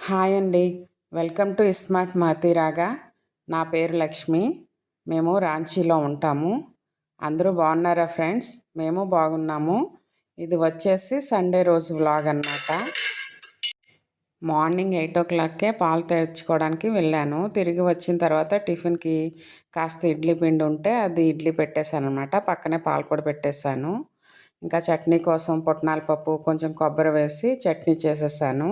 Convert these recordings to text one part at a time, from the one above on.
Hi అండి. Welcome to smart మాతిరాగా. నా పేరు లక్ష్మి. మేము రాంచీలో ఉంటాము. అందరూ బాగున్నారా ఫ్రెండ్స్? మేము బాగున్నాము. ఇది వచ్చేసి సండే రోజు వ్లాగ్ అన్నమాట. మార్నింగ్ 8:00కే పాలు తెచ్చుకోవడానికి వెళ్ళాను. తిరిగి వచ్చిన తర్వాత టిఫిన్కి కాస్త ఇడ్లీ పిండి ఉంటే అది ఇడ్లీ పెట్టేశాను అనమాట. పక్కనే పాలు కూడా పెట్టేశాను. ఇంకా చట్నీ కోసం పుట్నాల పప్పు కొంచెం కొబ్బరి వేసి చట్నీ చేసేసాను.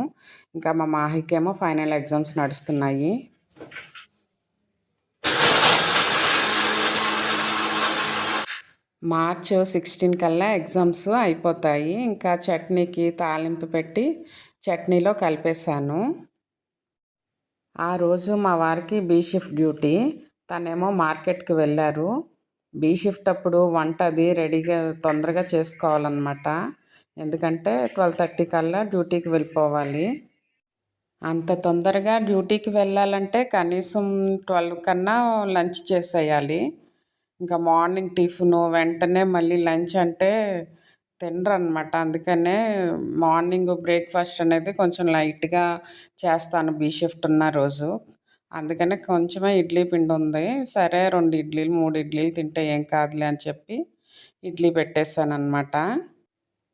ఇంకా మా మాహికేమో ఫైనల్ ఎగ్జామ్స్ నడుస్తున్నాయి. మార్చ్ 16 కల్లా ఎగ్జామ్స్ అయిపోతాయి. ఇంకా చట్నీకి తాలింపు పెట్టి చట్నీలో కలిపేశాను. ఆ రోజు మా వారికి బీ షిఫ్ట్ డ్యూటీ. తనేమో మార్కెట్కి వెళ్ళారు. బీ షిఫ్ట్ అప్పుడు వంట అది రెడీగా తొందరగా చేసుకోవాలన్నమాట. ఎందుకంటే 12:30 కల్లా డ్యూటీకి వెళ్ళిపోవాలి. అంత తొందరగా డ్యూటీకి వెళ్ళాలంటే కనీసం 12 కన్నా లంచ్ చేసేయాలి. ఇంకా మార్నింగ్ టిఫిను వెంటనే మళ్ళీ లంచ్ అంటే తినరనమాట. అందుకనే మార్నింగ్ బ్రేక్ఫాస్ట్ అనేది కొంచెం లైట్గా చేస్తాను బీ షిఫ్ట్ ఉన్న రోజు. అందుకనే కొంచెమే ఇడ్లీ పిండి ఉంది. సరే 2 ఇడ్లీలు 3 ఇడ్లీలు తింటే ఏం కాదులే అని చెప్పి ఇడ్లీ పెట్టేశానమాట.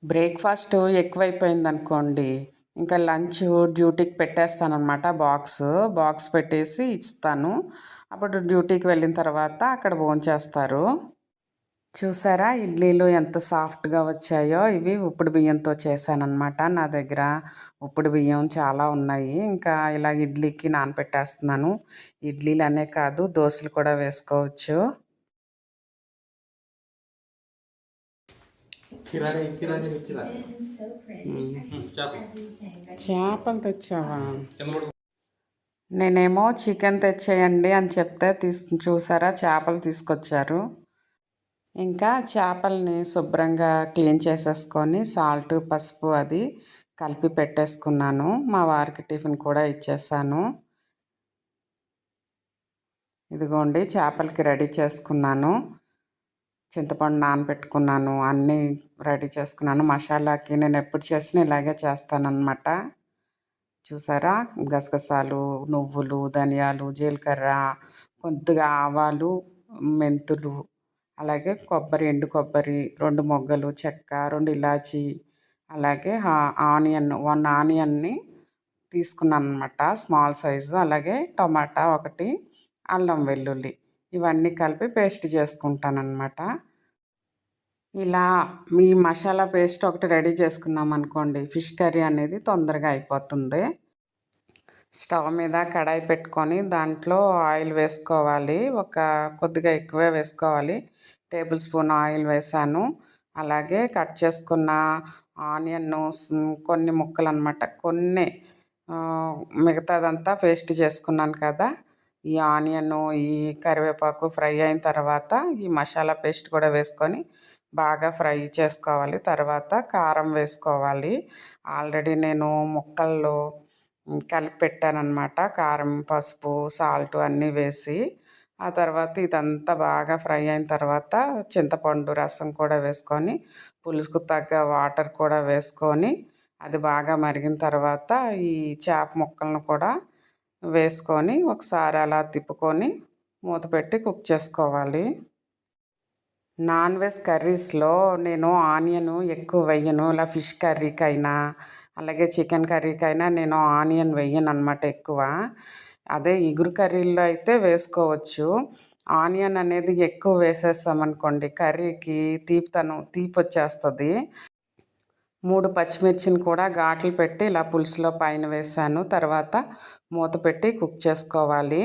బ్రేక్ఫాస్ట్ ఎక్కువైపోయింది అనుకోండి, ఇంకా లంచ్ డ్యూటీకి పెట్టేస్తానమాట. బాక్స్ పెట్టేసి ఇస్తాను. అప్పుడు డ్యూటీకి వెళ్ళిన తర్వాత అక్కడ భోంచేస్తారు. చూసారా ఇడ్లీలు ఎంత సాఫ్ట్గా వచ్చాయో. ఇవి ఉప్పుడు బియ్యంతో చేశానమాట. నా దగ్గర ఉప్పుడు బియ్యం చాలా ఉన్నాయి. ఇంకా ఇలా ఇడ్లీకి నానపెట్టేస్తున్నాను. ఇడ్లీలు అనే కాదు, దోశలు కూడా వేసుకోవచ్చు. చేపలు తెచ్చావా? నేనేమో చికెన్ తెచ్చేయండి అని చెప్తే చూసారా చేపలు తీసుకొచ్చారు. ఇంకా చేపల్ని శుభ్రంగా క్లీన్ చేసేసుకొని సాల్ట్ పసుపు అది కలిపి పెట్టేసుకున్నాను. మా వారికి టిఫిన్ కూడా ఇచ్చేసాను. ఇదిగోండి చేపలకి రెడీ చేసుకున్నాను. చింతపండు నానబెట్టుకున్నాను. అన్నీ రెడీ చేసుకున్నాను. మసాలాకి నేను ఎప్పుడు చేసినా ఇలాగే చేస్తానన్నమాట. చూసారా గసగసాలు, నువ్వులు, ధనియాలు, జీలకర్ర, కొద్దిగా ఆవాలు, మెంతులు, అలాగే కొబ్బరి, ఎండు కొబ్బరి, 2 మొగ్గలు, చెక్క, 2 ఇలాచి, అలాగే ఆనియన్ 1 ఆనియన్ని తీసుకున్నాను అనమాట స్మాల్ సైజు. అలాగే టమాటా 1, అల్లం వెల్లుల్లి ఇవన్నీ కలిపి పేస్ట్ చేసుకుంటానమాట. ఇలా మీ మసాలా పేస్ట్ ఒకటి రెడీ చేసుకున్నాం అనుకోండి, ఫిష్ కర్రీ అనేది తొందరగా అయిపోతుంది. స్టవ్ మీద కడాయి పెట్టుకొని దాంట్లో ఆయిల్ వేసుకోవాలి. కొద్దిగా ఎక్కువే వేసుకోవాలి. టేబుల్ స్పూన్ ఆయిల్ వేసాను. అలాగే కట్ చేసుకున్న ఆనియన్ కొన్ని ముక్కలు అనమాట, కొన్ని మిగతాదంతా పేస్ట్ చేసుకున్నాను కదా. ఈ ఆనియన్, ఈ కరివేపాకు ఫ్రై అయిన తర్వాత ఈ మసాలా పేస్ట్ కూడా వేసుకొని బాగా ఫ్రై చేసుకోవాలి. తర్వాత కారం వేసుకోవాలి. ఆల్రెడీ నేను ముక్కల్లో కలిపి పెట్టానన్నమాట. కారం, పసుపు, సాల్ట్ అన్నీ వేసి ఆ తర్వాత ఇదంతా బాగా ఫ్రై అయిన తర్వాత చింతపండు రసం కూడా వేసుకొని పులుసుకు తగ్గ వాటర్ కూడా వేసుకొని అది బాగా మరిగిన తర్వాత ఈ చేప ముక్కలను కూడా వేసుకొని ఒకసారి అలా తిప్పుకొని మూత పెట్టి కుక్ చేసుకోవాలి. నాన్ వెజ్ కర్రీస్లో నేను ఆనియన్ ఎక్కువ వేయను. ఇలా ఫిష్ కర్రీకైనా అలాగే చికెన్ కర్రీకైనా నేను ఆనియన్ వేయను అనమాట ఎక్కువ. అదే ఇగురు కర్రీల్లో అయితే వేసుకోవచ్చు. ఆనియన్ అనేది ఎక్కువ వేసేస్తామనుకోండి కర్రీకి తీపి వచ్చేస్తుంది. 3 పచ్చిమిర్చిని కూడా ఘాట్లు పెట్టి ఇలా పులుసులో పైన వేసాను. తర్వాత మూత పెట్టి కుక్ చేసుకోవాలి.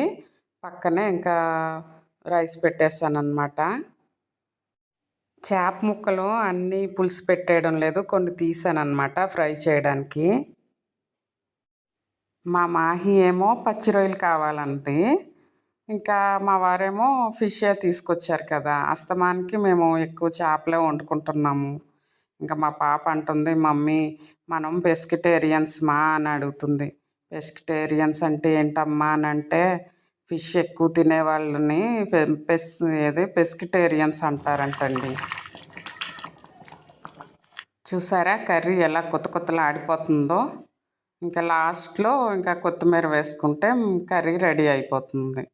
పక్కనే ఇంకా రైస్ పెట్టేస్తాను అనమాట. చేప ముక్కలు అన్నీ పులుసు పెట్టేయడం లేదు, కొన్ని తీసాను అనమాట ఫ్రై చేయడానికి. మా మాహి ఏమో పచ్చి రొయ్యలు కావాలంది. ఇంకా మా వారేమో ఫిషే తీసుకొచ్చారు కదా. అస్తమానికి మేము ఎక్కువ చేపలే వండుకుంటున్నాము. ఇంకా మా పాప అంటుంది, మమ్మీ మనం పెస్కిటేరియన్స్ మా అని అడుగుతుంది. పెస్కిటేరియన్స్ అంటే ఏంటమ్మా అని అంటే ఫిష్ ఎక్కువ తినే వాళ్ళని పెస్కిటేరియన్స్ అంటారంటండి. చూసారా కర్రీ ఎలా కొత్త కొత్తలా ఆడిపోతుందో. ఇంకా లాస్ట్లో ఇంకా కొత్తిమీర వేసుకుంటే కర్రీ రెడీ అయిపోతుంది.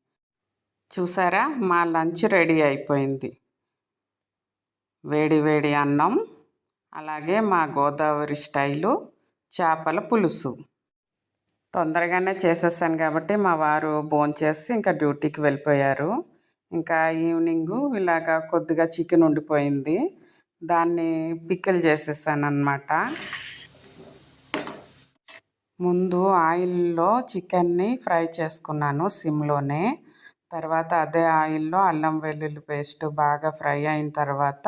చూసారా, మా లంచ్ రెడీ అయిపోయింది. వేడి వేడి అన్నం, అలాగే మా గోదావరి స్టైలు చేపల పులుసు. తొందరగానే చేసేసాను కాబట్టి మా వారు భోంచేసి ఇంకా డ్యూటీకి వెళ్ళిపోయారు. ఇంకా ఈవినింగు ఇలాగా కొద్దిగా చికెన్ ఉండిపోయింది, దాన్ని పికిల్ చేసేసానన్నమాట. ముందు ఆయిల్లో చికెన్ని ఫ్రై చేసుకున్నాను సిమ్లోనే. తర్వాత అదే ఆయిల్లో అల్లం వెల్లుల్లి పేస్ట్ బాగా ఫ్రై అయిన తర్వాత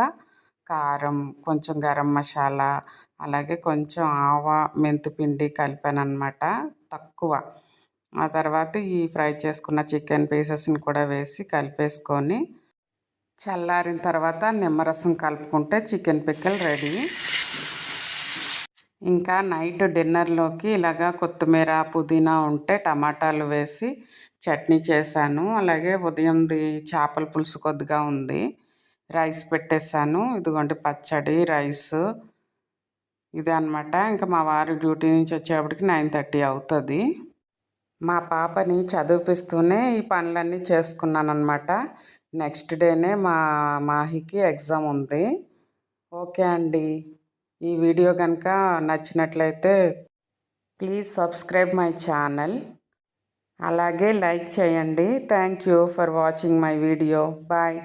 కారం, కొంచెం గరం మసాలా, అలాగే కొంచెం ఆవా మెంతిపిండి కలిపానన్నమాట తక్కువ. ఆ తర్వాత ఈ ఫ్రై చేసుకున్న చికెన్ పీసెస్ని కూడా వేసి కలిపేసుకొని చల్లారిన తర్వాత నిమ్మరసం కలుపుకుంటే చికెన్ పిక్కల్ రెడీ. ఇంకా నైట్ డిన్నర్లోకి ఇలాగా కొత్తిమీర, పుదీనా ఉంటే టమాటాలు వేసి చట్నీ చేశాను. అలాగే ఉదయంది చేపల పులుసు కొద్దిగా ఉంది, రైస్ పెట్టేశాను. ఇదిగోండి పచ్చడి, రైసు ఇదే అనమాట. ఇంకా మా వారు డ్యూటీ నుంచి వచ్చేప్పటికి 9:30 అవుతుంది. మా పాపని చదివిపిస్తూనే ఈ పనులన్నీ చేసుకున్నాను అనమాట. నెక్స్ట్ డేనే మా మాహికి ఎగ్జామ్ ఉంది. ఓకే అండి, ఈ వీడియో కనుక నచ్చినట్లయితే ప్లీజ్ సబ్స్క్రైబ్ మై ఛానల్, అలాగే లైక్ చేయండి. Thank you for watching my video. Bye.